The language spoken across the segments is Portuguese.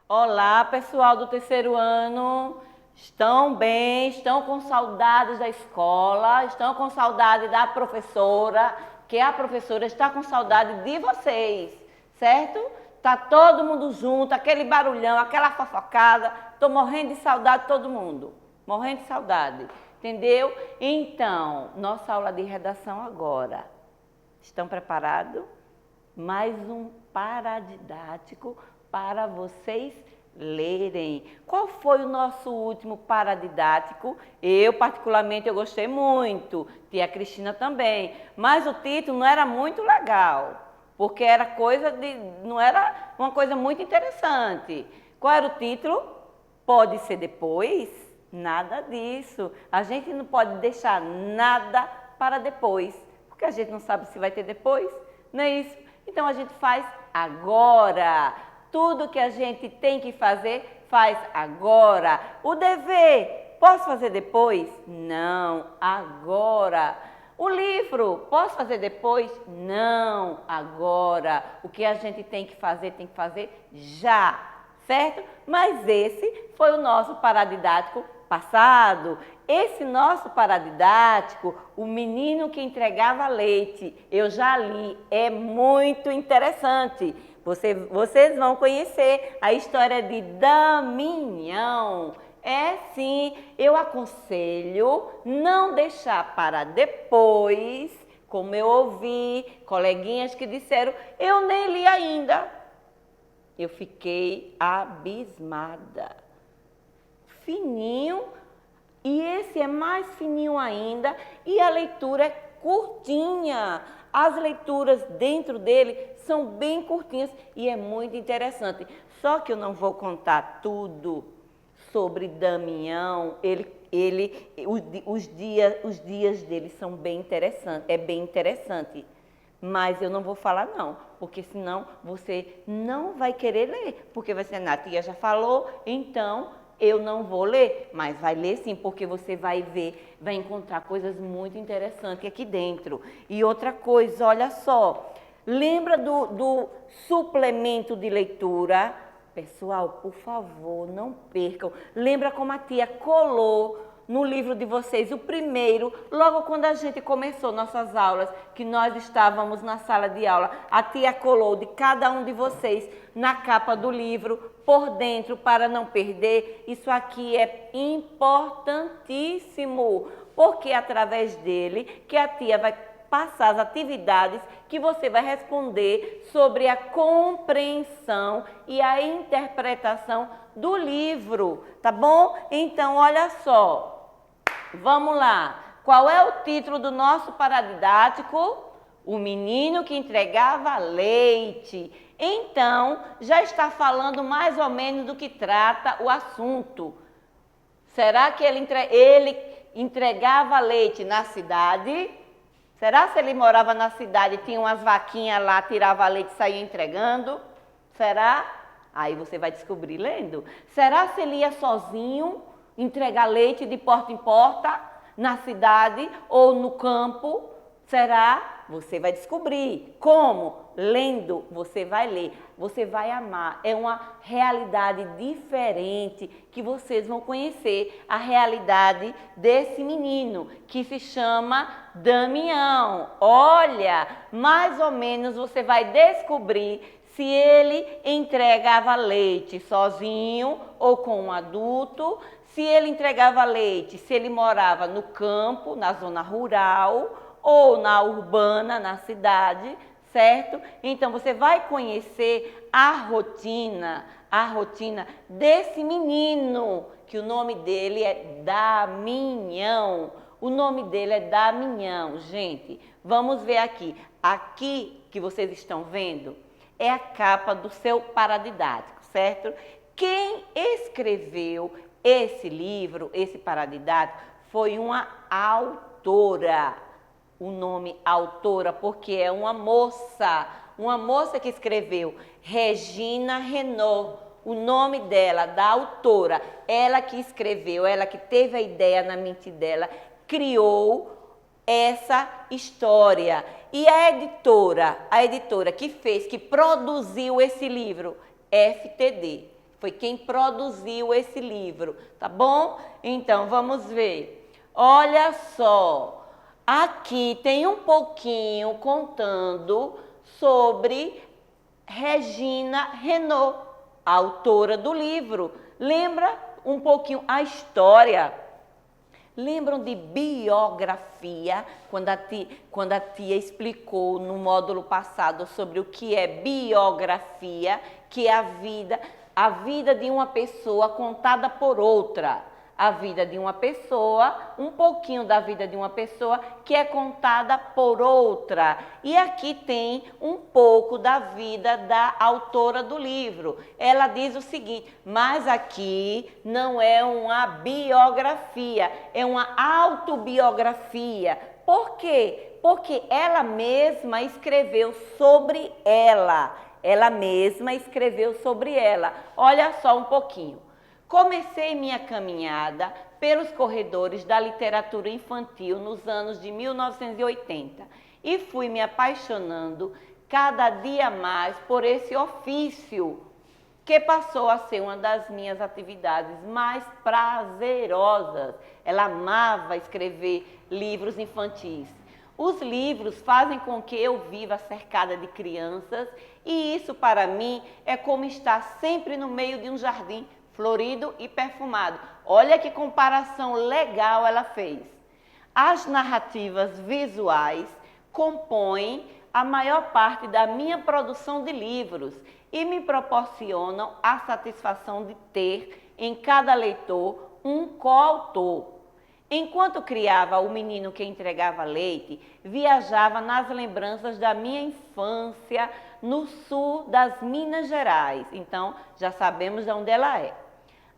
Olá, pessoal do terceiro ano. Estão bem? Estão com saudades da escola? Estão com saudade da professora? Que a professora está com saudade de vocês, certo? Tá todo mundo junto, aquele barulhão, aquela fofocada. Tô morrendo de saudade de todo mundo. Morrendo de saudade, entendeu? Então, nossa aula de redação agora. Estão preparados? Mais um paradidático para vocês lerem. Qual foi o nosso último paradidático? Eu, particularmente, eu gostei muito. Tia Cristina também. Mas o título não era muito legal, porque era não era uma coisa muito interessante. Qual era o título? Pode ser depois? Nada disso. A gente não pode deixar nada para depois, porque a gente não sabe se vai ter depois, não é isso? Então a gente faz agora. Tudo que a gente tem que fazer, faz agora. O dever, posso fazer depois? Não, agora. O livro, posso fazer depois? Não, agora. O que a gente tem que fazer já, certo? Mas esse foi o nosso paradidático passado. Esse nosso paradidático, o menino que entregava leite, eu já li, é muito interessante. Vocês vão conhecer a história de Damião. É sim, eu aconselho não deixar para depois, como eu ouvi coleguinhas que disseram, eu nem li ainda. Eu fiquei abismada. Fininho, e esse é mais fininho ainda, e a leitura é curtinha. As leituras dentro dele são bem curtinhas e é muito interessante. Só que eu não vou contar tudo sobre Damião. Os dias dele são bem interessantes, é bem interessante. Mas eu não vou falar não, porque senão você não vai querer ler. Porque vai ser, a tia já falou, então eu não vou ler. Mas vai ler sim, porque você vai ver, vai encontrar coisas muito interessantes aqui dentro. E outra coisa, olha só, lembra do suplemento de leitura? Pessoal, por favor, não percam. Lembra como a tia colou no livro de vocês, o primeiro, logo quando a gente começou nossas aulas, que nós estávamos na sala de aula, a tia colou de cada um de vocês na capa do livro, por dentro, para não perder. Isso aqui é importantíssimo, porque é através dele que a tia vai passar as atividades que você vai responder sobre a compreensão e a interpretação do livro, tá bom? Então, olha só. Vamos lá. Qual é o título do nosso paradidático? O menino que entregava leite. Então, já está falando mais ou menos do que trata o assunto. Será que ele entregava leite na cidade? Será que ele morava na cidade, tinha umas vaquinhas lá, tirava leite e saía entregando? Será? Aí você vai descobrir lendo. Será que ele ia sozinho entregar leite de porta em porta, na cidade ou no campo? Será? Você vai descobrir. Como? Lendo, você vai ler, você vai amar. É uma realidade diferente que vocês vão conhecer, a realidade desse menino que se chama Damião. Olha, mais ou menos você vai descobrir se ele entregava leite sozinho ou com um adulto, se ele entregava leite, se ele morava no campo, na zona rural, ou na urbana, na cidade, certo? Então, você vai conhecer a rotina desse menino, que o nome dele é Damião. O nome dele é Damião, gente. Vamos ver aqui. Aqui que vocês estão vendo é a capa do seu paradidático, certo? Quem escreveu esse livro, esse paradidático, foi uma autora. O nome autora, porque é uma moça que escreveu, Regina Renault. o nome dela, da autora, ela que escreveu, ela que teve a ideia na mente dela, criou essa história. E a editora que fez, que produziu esse livro, FTD. Foi quem produziu esse livro, tá bom? Então, vamos ver. Olha só, aqui tem um pouquinho contando sobre Regina Renault, a autora do livro. Lembra um pouquinho a história? Lembram de biografia, quando a tia explicou no módulo passado sobre o que é biografia, que é a vida de uma pessoa contada por outra. A vida de uma pessoa, um pouquinho da vida de uma pessoa que é contada por outra. E aqui tem um pouco da vida da autora do livro. Ela diz o seguinte, mas aqui não é uma biografia, é uma autobiografia. Por quê? Porque ela mesma escreveu sobre ela. Ela mesma escreveu sobre ela. Olha só um pouquinho. Comecei minha caminhada pelos corredores da literatura infantil nos anos de 1980 e fui me apaixonando cada dia mais por esse ofício, que passou a ser uma das minhas atividades mais prazerosas. Ela amava escrever livros infantis. Os livros fazem com que eu viva cercada de crianças e isso para mim é como estar sempre no meio de um jardim florido e perfumado. Olha que comparação legal ela fez. As narrativas visuais compõem a maior parte da minha produção de livros e me proporcionam a satisfação de ter em cada leitor um coautor. Enquanto criava O Menino que Entregava Leite, viajava nas lembranças da minha infância no sul das Minas Gerais. Então, já sabemos de onde ela é.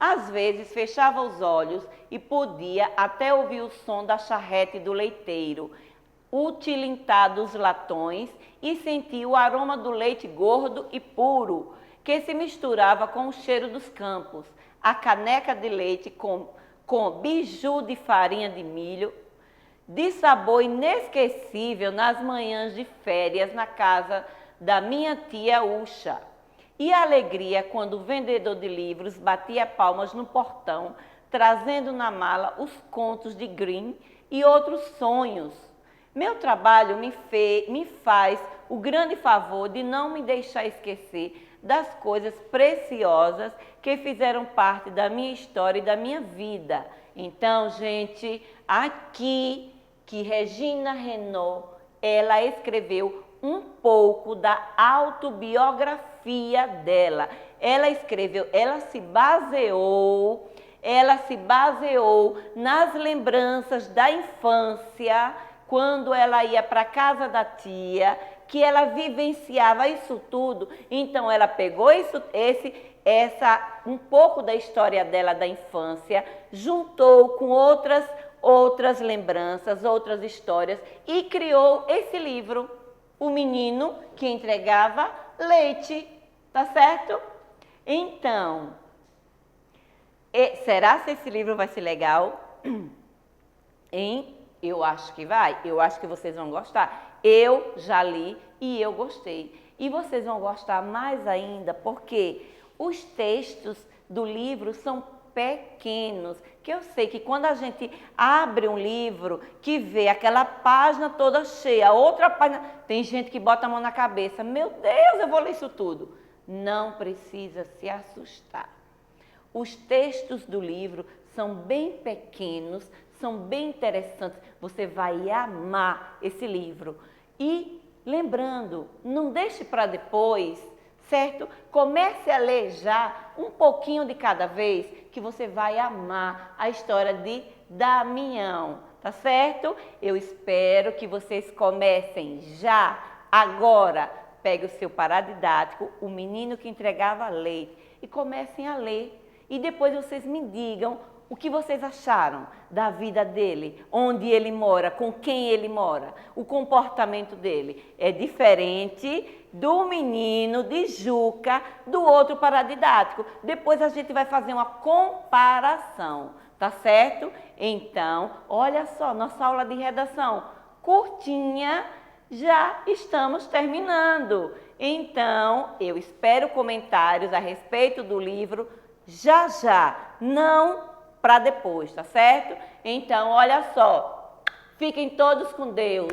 Às vezes, fechava os olhos e podia até ouvir o som da charrete do leiteiro, o tilintar dos latões e sentir o aroma do leite gordo e puro, que se misturava com o cheiro dos campos, a caneca de leite com biju de farinha de milho, de sabor inesquecível nas manhãs de férias na casa da minha tia Ucha. E a alegria quando o vendedor de livros batia palmas no portão, trazendo na mala os contos de Grimm e outros sonhos. Meu trabalho me faz o grande favor de não me deixar esquecer das coisas preciosas que fizeram parte da minha história e da minha vida. Então, gente, aqui que Regina Renault, ela escreveu um pouco da autobiografia dela. Ela escreveu, ela se baseou nas lembranças da infância, quando ela ia para a casa da tia, que ela vivenciava isso tudo. Então ela pegou um pouco da história dela da infância, juntou com outras lembranças, outras histórias e criou esse livro, O Menino que Entregava Leite, tá certo? Então, será que esse livro vai ser legal? Hein? Eu acho que vai, eu acho que vocês vão gostar. Eu já li e eu gostei. E vocês vão gostar mais ainda porque os textos do livro são pequenos, que eu sei que quando a gente abre um livro, que vê aquela página toda cheia, outra página, tem gente que bota a mão na cabeça, meu Deus, eu vou ler isso tudo. Não precisa se assustar. Os textos do livro são bem pequenos, são bem interessantes, você vai amar esse livro. E lembrando, não deixe para depois, certo? Comece a ler já um pouquinho de cada vez, que você vai amar a história de Damião, tá certo? Eu espero que vocês comecem já, agora. Pegue o seu paradidático, O Menino que Entregava Leite, e comecem a ler. E depois vocês me digam O que vocês acharam da vida dele, onde ele mora, com quem ele mora? O comportamento dele é diferente do menino de Juca, do outro paradidático. Depois a gente vai fazer uma comparação, tá certo? Então, olha só, nossa aula de redação curtinha, já estamos terminando. Então, eu espero comentários a respeito do livro já, não para depois, tá certo? Então, olha só, fiquem todos com Deus.